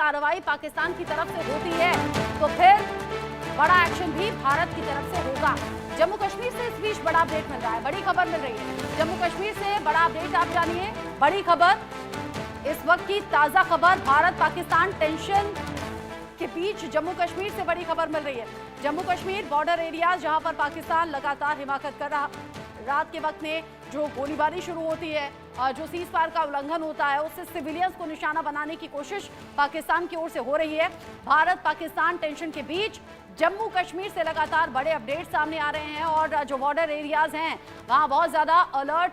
कार्रवाई पाकिस्तान की तरफ से होती है तो फिर बड़ा एक्शन भी भारत की तरफ से होगा। जम्मू कश्मीर से इस बीच बड़ा अपडेट मिल रहा है, बड़ी खबर मिल रही है। जम्मू कश्मीर से बड़ा अपडेट आप जानिए, बड़ी खबर, इस वक्त की ताजा खबर, भारत पाकिस्तान टेंशन के बीच जम्मू कश्मीर से बड़ी खबर मिल रही है। जम्मू कश्मीर बॉर्डर एरिया जहां पर पाकिस्तान लगातार हिमाकत कर रहा, रात के वक्त में जो गोलीबारी शुरू होती है, जो सीज फायर का उल्लंघन होता है, उससे सिविलियंस को निशाना बनाने की कोशिश पाकिस्तान की ओर से हो रही है। भारत पाकिस्तान टेंशन के बीच जम्मू कश्मीर से लगातार बड़े अपडेट सामने आ रहे हैं और जो बॉर्डर एरियाज हैं वहां बहुत ज्यादा अलर्ट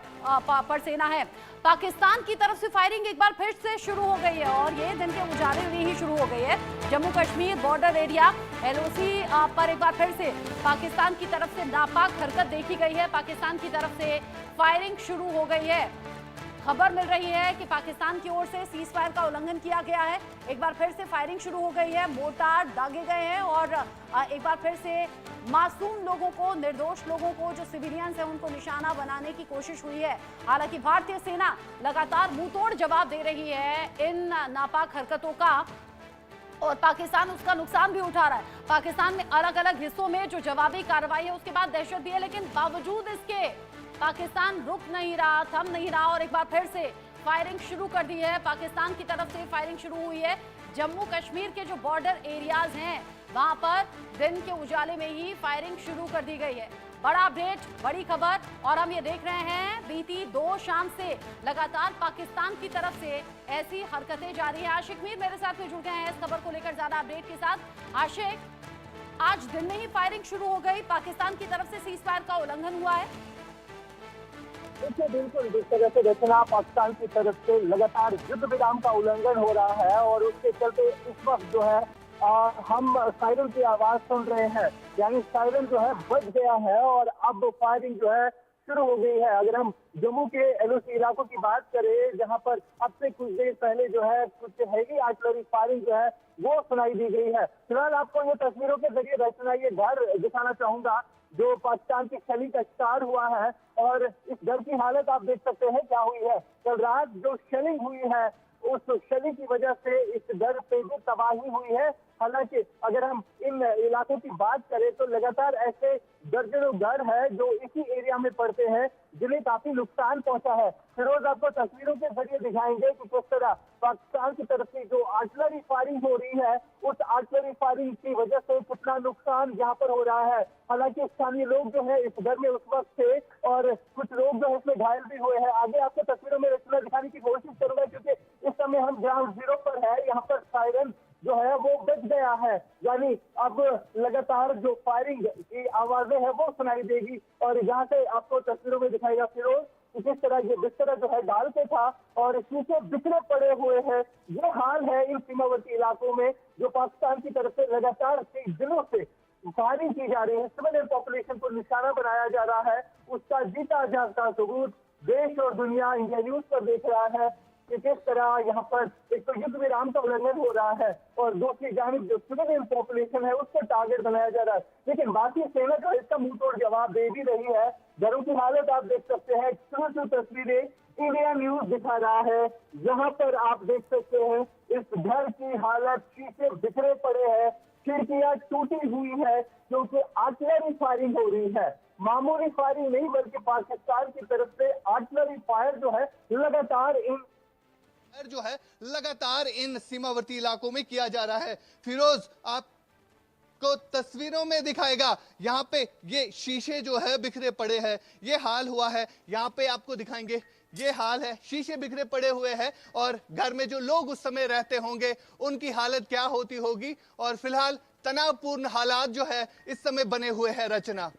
पर सेना है। पाकिस्तान की तरफ से फायरिंग एक बार फिर से शुरू हो गई है और ये दिन के उजाले में ही शुरू हो गई है। Jammu Kashmir border area LOC पर एक बार फिर से पाकिस्तान की तरफ से नापाक हरकत देखी गई है। पाकिस्तान की तरफ से फायरिंग शुरू हो गई है। खबर मिल रही है कि पाकिस्तान की ओर से सीज फायर का उल्लंघन किया गया है। एक बार फिर से फायरिंग शुरू हो गई है, मोर्टार दागे गए हैं और एक बार फिर से मासूम लोगों को, निर्दोष लोगों को, जो सिविलियंस हैं उनको निशाना बनाने की कोशिश हुई है। हालांकि भारतीय सेना लगातार मुंहतोड़ जवाब दे रही है इन नापाक हरकतों का और पाकिस्तान उसका नुकसान भी उठा रहा है। पाकिस्तान में अलग अलग हिस्सों में जो जवाबी कार्रवाई है उसके बाद दहशत भी है, लेकिन बावजूद इसके पाकिस्तान रुक नहीं रहा, थम नहीं रहा और एक बार फिर से फायरिंग शुरू कर दी है। पाकिस्तान की तरफ से फायरिंग शुरू हुई है। जम्मू कश्मीर के जो बॉर्डर एरियाज हैं वहां पर दिन के उजाले में ही फायरिंग शुरू कर दी गई है। बड़ा अपडेट, बड़ी खबर और हम ये देख रहे हैं बीती 2 शाम से लगातार पाकिस्तान की तरफ से ऐसी हरकतें जारी है। आशिक मीर मेरे साथ में जुड़ गए हैं इस खबर को लेकर ज्यादा अपडेट के साथ। आशिक, आज दिन में ही फायरिंग शुरू हो गई, पाकिस्तान की तरफ से सीज फायर का उल्लंघन हुआ है। बिल्कुल, जिस तरह से रचना पाकिस्तान की तरफ से लगातार युद्ध विराम का उल्लंघन हो रहा है और उसके चलते इस वक्त जो है हम सायरन की आवाज सुन रहे हैं, यानी सायरन जो है बज गया है और अब फायरिंग जो है शुरू हो गई है। अगर हम जम्मू के LOC इलाकों की बात करें, जहां पर अब से कुछ देर पहले जो है कुछ हैवी आर्टिलरी फायरिंग जो है वो सुनाई दी गई है। फिलहाल आपको ये तस्वीरों के जरिए रचना ये घर दिखाना चाहूंगा जो पाकिस्तान की शैली का शिकार हुआ है और इस घर की हालत आप देख सकते हैं क्या हुई है। कल रात जो शेलिंग हुई है उस शेलिंग की वजह से इस घर पे जो तबाही हुई है। हालांकि अगर हम इन इलाकों की बात करें तो लगातार ऐसे दर्जनों घर है जो इसी एरिया में पड़ते हैं जिन्हें काफी नुकसान पहुंचा है। फिरोज आपको तस्वीरों के जरिए दिखाएंगे कि किस तरह पाकिस्तान की तरफ से जो आर्टिलरी फायरिंग हो रही है उस आर्टिलरी फायरिंग की वजह से कितना नुकसान यहाँ पर हो रहा है। हालांकि स्थानीय लोग जो है इस घर में उस वक्त थे और कुछ लोग जो है इसमें घायल भी हुए हैं। आगे आपको तस्वीरों में रचना दिखाने की कोशिश करूंगा क्योंकि इस समय हम ग्राउंड जीरो पर है, यहाँ पर सायरन जो है वो बच गया है, यानी अब लगातार जो फायरिंग की आवाजें हैं वो सुनाई देगी। और यहाँ से आपको तस्वीरों में दिखाएगा फिरोज किस तरह ये बिस्तर जो है डाल के था और शीशे बिखरे पड़े हुए हैं। ये हाल है इन सीमावर्ती इलाकों में जो पाकिस्तान की तरफ से लगातार कई दिनों से फायरिंग की जा रही है। सिविलियन पॉपुलेशन को निशाना बनाया जा रहा है, उसका जीता जागता सबूत देश और दुनिया इंडिया न्यूज पर देख रहा है कि किस तरह यहाँ पर एक तो युद्ध विराम का उल्लंघन हो रहा है और दूसरी जानिब जो सिविलियन पॉपुलेशन है उसको टारगेट बनाया जा रहा है। लेकिन बाकी सेना जो इसका मुंहतोड़ जवाब दे भी रही है। घरों की हालत आप देख सकते हैं, छोटी तस्वीरें इंडिया न्यूज दिखा रहा है। यहाँ पर आप देख सकते हैं इस घर की हालत, शीशे बिखरे पड़े हैं, खिड़कियां टूटी हुई है क्योंकि आर्टिलरी फायरिंग हो रही है। मामूली फायरिंग नहीं बल्कि पाकिस्तान की तरफ से आर्टिलरी फायर जो है लगातार इन सीमावर्ती इलाकों में किया जा रहा है। फिरोज आपको तस्वीरों में दिखाएगा, यहाँ पे ये शीशे जो है बिखरे पड़े हैं, ये हाल हुआ है। यहाँ पे आपको दिखाएंगे ये हाल है, शीशे बिखरे पड़े हुए हैं और घर में जो लोग उस समय रहते होंगे उनकी हालत क्या होती होगी। और फिलहाल तनावपूर्ण हालात जो है इस समय बने हुए हैं। रचना,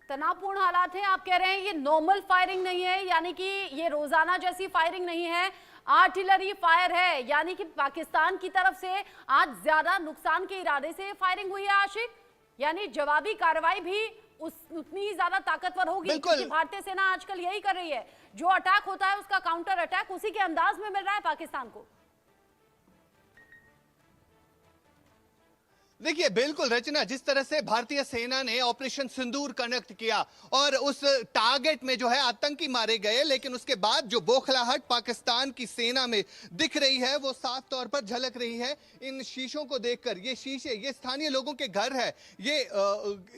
तनावपूर्ण हालात है, आप कह रहे हैं ये नॉर्मल फायरिंग नहीं है, यानी कि ये रोजाना जैसी फायरिंग नहीं है, आर्टिलरी फायर है, यानी कि पाकिस्तान की तरफ से आज ज्यादा नुकसान के इरादे से फायरिंग हुई है। आशिक, यानी जवाबी कार्रवाई भी उतनी ही ज्यादा ताकतवर होगी क्योंकि भारतीय सेना आजकल यही कर रही है, जो अटैक होता है उसका काउंटर अटैक उसी के अंदाज में मिल रहा है पाकिस्तान को। देखिए बिल्कुल रचना, जिस तरह से भारतीय सेना ने ऑपरेशन सिंदूर कनेक्ट किया और उस टारगेट में जो है आतंकी मारे गए, लेकिन उसके बाद जो बौखलाहट पाकिस्तान की सेना में दिख रही है वो साफ तौर पर झलक रही है इन शीशों को देखकर। ये शीशे ये स्थानीय लोगों के घर है, ये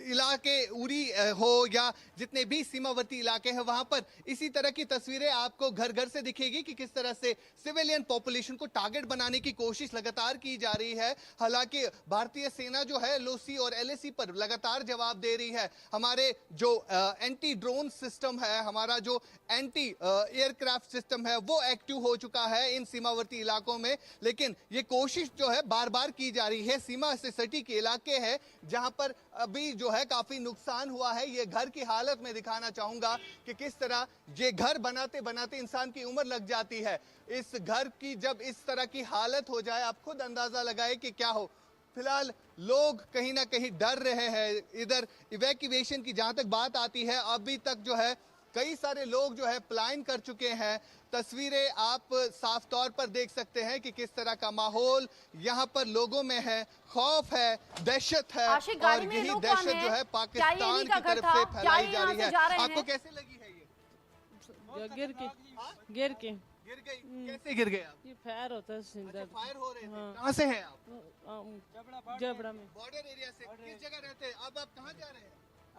इलाके उरी हो या जितने भी सीमावर्ती इलाके हैं वहां पर इसी तरह की तस्वीरें आपको घर घर से दिखेगी कि किस तरह से सिविलियन पॉपुलेशन को टारगेट बनाने की कोशिश लगातार की जा रही है। हालांकि भारतीय सेना जो है एलओसी और एलएसी पर लगातार जवाब दे रही है। हमारे जो एंटी ड्रोन सिस्टम है, हमारा जो एंटी एयरक्राफ्ट सिस्टम है वो एक्टिव हो चुका है इन सीमावर्ती इलाकों में, लेकिन ये कोशिश जो है बार बार की जा रही है। सीमा से सटी के इलाके हैं जहां पर अभी जो है काफी नुकसान हुआ है। ये घर की हालत में दिखाना चाहूंगा कि किस तरह ये घर बनाते बनाते इंसान की उम्र लग जाती है। इस घर की जब इस तरह की हालत हो जाए आप खुद अंदाजा लगाए कि क्या हो। फिलहाल लोग कहीं ना कहीं डर रहे हैं। इधर इवैक्यूएशन की जहां तक बात आती है अभी तक जो है कई सारे लोग जो है पलायन कर चुके हैं। तस्वीरें आप साफ तौर पर देख सकते हैं कि किस तरह का माहौल यहाँ पर लोगों में है, खौफ है, दहशत है और यही दहशत जो है पाकिस्तान की तरफ से फैलाई जा रही है। आपको कैसे लगी है ये? गिर के गिर गई? कैसे गिर गए आप? ये फायर होता है अच्छा, फायर हो रहे थे। कहाँ से हैं आप? जबड़ा में। बॉर्डर एरिया से। किस जगह रहते हैं? अब आप कहाँ जा रहे हैं?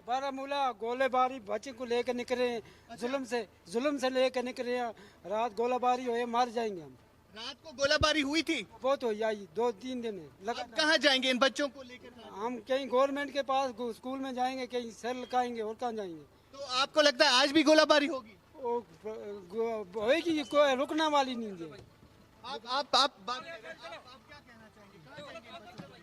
बारामूला गोलेबारी बच्चे को लेकर निकले हैं। जुल्म से लेकर निकले हैं। रात गोलाबारी हुई, मार जाएंगे हम। रात को गोलाबारी हुई थी? बहुत हो जाएगी, 2-3 दिन है। अब कहाँ जाएंगे इन बच्चों को लेकर? हम कहीं गवर्नमेंट के पास स्कूल में जाएंगे, कहीं सेल लगाएंगे और कहाँ जाएंगे। तो आपको लगता है आज भी गोलाबारी होगी? होगी, कोई रुकने वाली नहीं है। आप बात कर रहे हैं, आप क्या कहना चाहेंगे?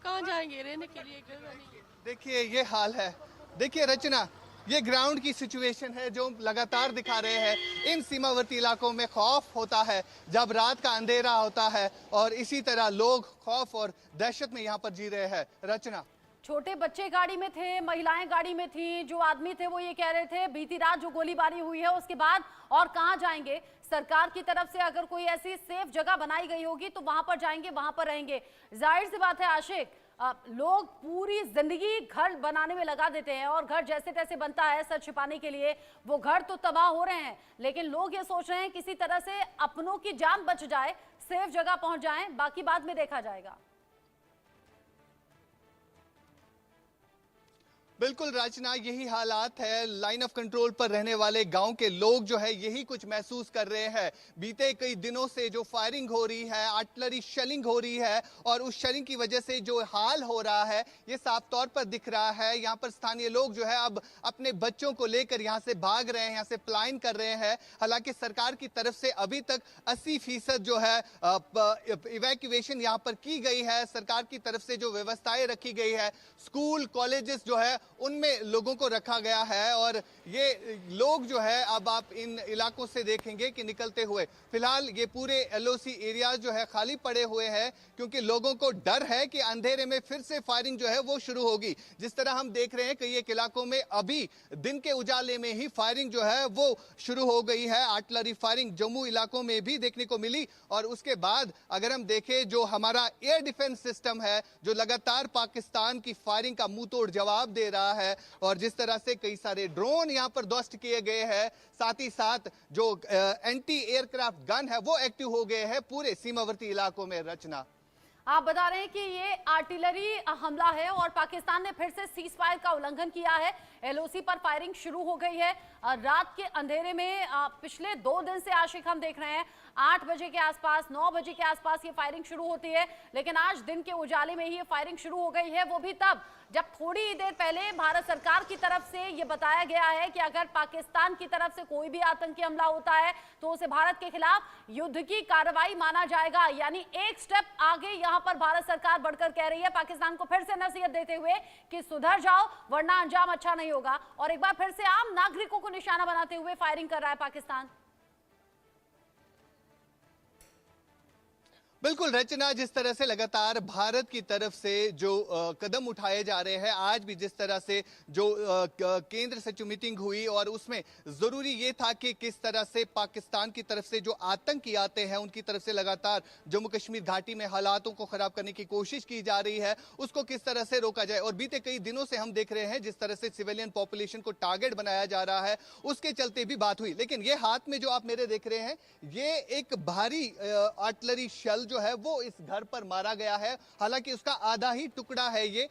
कहाँ जाएंगे? रहने के लिए जगह नहीं है। देखिए ये हाल है। देखिए रचना, ये ग्राउंड की सिचुएशन है जो लगातार दिखा रहे हैं। इन सीमावर्ती इलाकों में खौफ होता है जब रात का अंधेरा होता है और इसी तरह लोग खौफ और दहशत में यहाँ पर जी रहे हैं। रचना, छोटे बच्चे गाड़ी में थे, महिलाएं गाड़ी में थी, जो आदमी थे वो ये कह रहे थे बीती रात जो गोलीबारी हुई है उसके बाद और कहां जाएंगे। सरकार की तरफ से अगर कोई ऐसी सेफ जगह बनाई गई होगी तो वहां पर जाएंगे, वहां पर रहेंगे। जाहिर सी बात है आशिक, लोग पूरी जिंदगी घर बनाने में लगा देते हैं और घर जैसे तैसे बनता है सर छिपाने के लिए, वो घर तो तबाह हो रहे हैं, लेकिन लोग ये सोच रहे हैं किसी तरह से अपनों की जान बच जाए, सेफ जगह पहुंच जाए, बाकी बाद में देखा जाएगा। बिल्कुल रचना, यही हालात है। लाइन ऑफ कंट्रोल पर रहने वाले गांव के लोग जो है यही कुछ महसूस कर रहे हैं। बीते कई दिनों से जो फायरिंग हो रही है, आर्टिलरी शेलिंग हो रही है और उस शेलिंग की वजह से जो हाल हो रहा है ये साफ तौर पर दिख रहा है। यहाँ पर स्थानीय लोग जो है अब अपने बच्चों को लेकर यहाँ से भाग रहे हैं, यहाँ से पलायन कर रहे हैं। हालांकि सरकार की तरफ से अभी तक 80% जो है इवैक्यूएशन यहाँ पर की गई है। सरकार की तरफ से जो व्यवस्थाएं रखी गई है, स्कूल कॉलेजेस जो है उनमें लोगों को रखा गया है और ये लोग जो है अब आप इन इलाकों से देखेंगे कि निकलते हुए। फिलहाल ये पूरे एलओसी एरिया जो है खाली पड़े हुए हैं क्योंकि लोगों को डर है कि अंधेरे में फिर से फायरिंग जो है वो शुरू होगी। जिस तरह हम देख रहे हैं कई एक इलाकों में अभी दिन के उजाले में ही फायरिंग जो है वो शुरू हो गई है। आर्टिलरी फायरिंग जम्मू इलाकों में भी देखने को मिली और उसके बाद अगर हम देखें जो हमारा एयर डिफेंस सिस्टम है जो लगातार पाकिस्तान की फायरिंग का मुंह तोड़ जवाब दे रहा है और जिस तरह से कई सारे ड्रोन यहां पर ध्वस्त किए गए हैं, साथ ही साथ जो एंटी एयरक्राफ्ट गन है वो एक्टिव हो गए हैं पूरे सीमावर्ती इलाकों में। रचना, आप बता रहे हैं कि ये आर्टिलरी हमला है और पाकिस्तान ने फिर से सीज फायर का उल्लंघन किया है। एलओसी पर फायरिंग शुरू हो गई है। रात के अंधेरे में पिछले 2 दिन से आशिक हम देख रहे हैं 8 बजे के आसपास, 9 बजे के आसपास ये फायरिंग शुरू होती है, लेकिन आज दिन के उजाले में ही ये फायरिंग शुरू हो गई है। वो भी तब जब थोड़ी देर पहले भारत सरकार की तरफ से ये बताया गया है कि अगर पाकिस्तान की तरफ से कोई भी आतंकी हमला होता है तो उसे भारत के खिलाफ युद्ध की कार्रवाई माना जाएगा। यानी एक स्टेप आगे यहां पर भारत सरकार बढ़कर कह रही है पाकिस्तान को फिर से नसीहत देते हुए कि सुधर जाओ वरना अंजाम अच्छा नहीं होगा। और एक बार फिर से आम नागरिकों को निशाना बनाते हुए फायरिंग कर रहा है पाकिस्तान। बिल्कुल रचना, जिस तरह से लगातार भारत की तरफ से जो कदम उठाए जा रहे हैं, आज भी जिस तरह से जो केंद्र सचिव मीटिंग हुई और उसमें जरूरी ये था कि किस तरह से पाकिस्तान की तरफ से जो आतंकी आते हैं उनकी तरफ से लगातार जम्मू कश्मीर घाटी में हालातों को खराब करने की कोशिश की जा रही है, उसको किस तरह से रोका जाए। और बीते कई दिनों से हम देख रहे हैं जिस तरह से सिविलियन पॉपुलेशन को टारगेट बनाया जा रहा है, उसके चलते भी बात हुई। लेकिन ये हाथ में जो आप मेरे देख रहे हैं, ये एक भारी आर्टिलरी शेल जो है वो इस घर पर मारा गया है। हालांकि उसका आधा ही टुकड़ा है, ये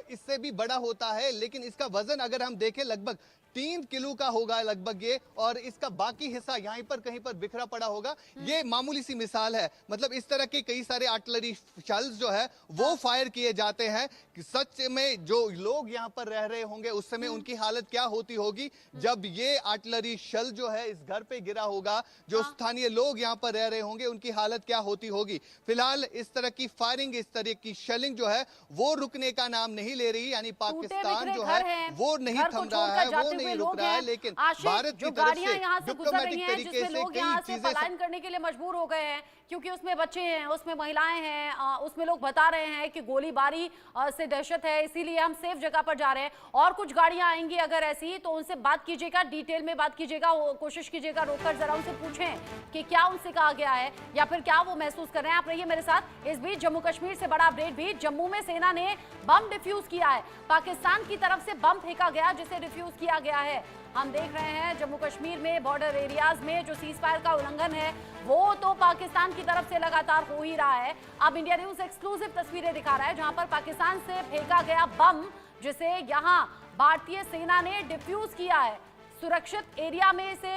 इससे भी बड़ा होता है, लेकिन इसका वजन अगर हम देखें लगभग 3 किलो का होगा लगभग ये, और इसका बाकी हिस्सा यहीं पर कहीं पर बिखरा पड़ा होगा। ये मामूली सी मिसाल है, मतलब इस तरह के कई सारे आर्टिलरी शेल्स जो है वो फायर किए जाते हैं। कि सच में जो लोग यहाँ पर रह रहे होंगे उस समय उनकी हालत क्या होती होगी जब ये आर्टिलरी शेल जो है इस घर पे गिरा होगा, जो स्थानीय लोग यहाँ पर रह रहे होंगे उनकी हालत क्या होती होगी। फिलहाल इस तरह की फायरिंग, इस तरह की शेलिंग जो है वो रुकने का नाम नहीं ले रही, यानी पाकिस्तान जो है वो नहीं थम रहा है, वो नहीं रुक रहा है। लेकिन भारत की तरफ से डिप्लोमेटिक तरीके से कई चीजें पलायन करने के लिए मजबूर हो गए हैं, क्योंकि उसमें बच्चे हैं, उसमें महिलाएं हैं, उसमें लोग बता रहे हैं कि गोलीबारी से दहशत है, इसीलिए हम सेफ जगह पर जा रहे हैं। और कुछ गाड़ियां आएंगी अगर ऐसी, तो उनसे बात कीजिएगा, डिटेल में बात कीजिएगा, कोशिश कीजिएगा रोककर जरा उनसे पूछें कि क्या उनसे कहा गया है या फिर क्या वो महसूस कर रहे हैं। आप रहिए मेरे साथ। इस बीच जम्मू कश्मीर से बड़ा अपडेट भी, जम्मू में सेना ने बम डिफ्यूज किया है। पाकिस्तान की तरफ से बम फेंका गया जिसे डिफ्यूज किया गया है। हम देख रहे हैं जम्मू कश्मीर में बॉर्डर एरियाज में जो सीज फायर का उल्लंघन है वो तो पाकिस्तान की तरफ से लगातार हो ही रहा है। अब इंडिया न्यूज एक्सक्लूसिव तस्वीरें दिखा रहा है जहां पर पाकिस्तान से फेंका गया बम जिसे यहां भारतीय सेना ने डिफ्यूज किया है। सुरक्षित एरिया में से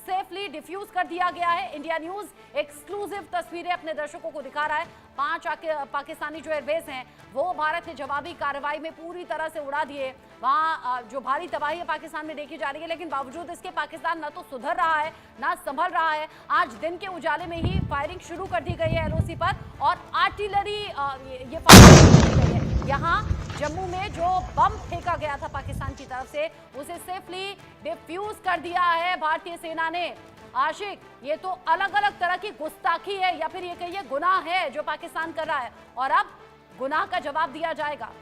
सेफली डिफ्यूज कर दिया गया है। इंडिया न्यूज एक्सक्लूसिव तस्वीरें अपने दर्शकों को दिखा रहा है। 5 पाकिस्तानी जो एयरबेस हैं वो भारत ने जवाबी कार्रवाई में पूरी तरह से उड़ा दिए। वहां जो भारी तबाही है पाकिस्तान में देखी जा रही है, लेकिन बावजूद इसके पाकिस्तान न तो सुधर रहा है ना संभल रहा है। आज दिन के उजाले में ही फायरिंग शुरू कर दी गई है एलओसी पर, और आर्टिलरी ये फायरिंग शुरू कर दी गई है। यहाँ जम्मू में जो बम फेंका गया था पाकिस्तान की तरफ से उसे सेफली डिफ्यूज कर दिया है भारतीय सेना ने। आशिक, ये तो अलग अलग तरह की गुस्ताखी है या फिर ये कहिए गुनाह है जो पाकिस्तान कर रहा है, और अब गुनाह का जवाब दिया जाएगा।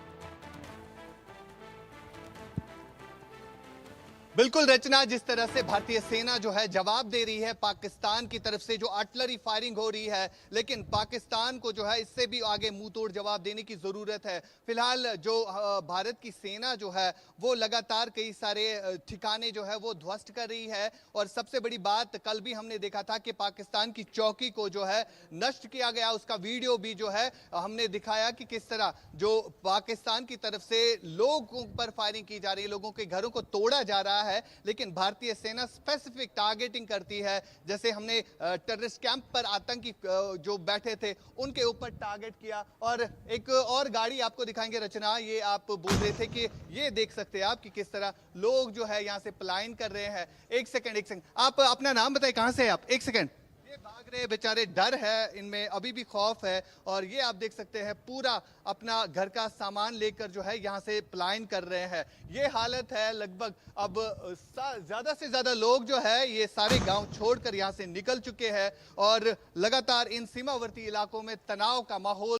बिल्कुल रचना, जिस तरह से भारतीय सेना जो है जवाब दे रही है पाकिस्तान की तरफ से जो आर्टिलरी फायरिंग हो रही है, लेकिन पाकिस्तान को जो है इससे भी आगे मुंह तोड़ जवाब देने की जरूरत है। फिलहाल जो भारत की सेना जो है वो लगातार कई सारे ठिकाने जो है वो ध्वस्त कर रही है। और सबसे बड़ी बात, कल भी हमने देखा था कि पाकिस्तान की चौकी को जो है नष्ट किया गया, उसका वीडियो भी जो है हमने दिखाया कि किस तरह जो पाकिस्तान की तरफ से लोगों पर फायरिंग की जा रही है, लोगों के घरों को तोड़ा जा रहा है। लेकिन भारतीय सेना स्पेसिफिक टारगेटिंग करती है, जैसे हमने टेररिस्ट कैंप पर आतंकी जो बैठे थे उनके ऊपर टारगेट किया। और एक और गाड़ी आपको दिखाएंगे रचना, ये आप बोल रहे थे कि ये देख सकते हैं आप कि किस तरह लोग जो है यहां से पलायन कर रहे हैं। एक सेकंड, आप अपना नाम बताएं, कहां से हैं आप? एक सेकंड, ये भाग रहे बेचारे, डर है इनमें, अभी भी खौफ है। और ये आप देख सकते हैं पूरा अपना घर का सामान लेकर जो है यहाँ से पलायन कर रहे हैं। ये हालत है लगभग, अब ज्यादा से ज्यादा लोग जो है ये सारे गांव छोड़कर यहाँ से निकल चुके हैं और लगातार इन सीमावर्ती इलाकों में तनाव का माहौल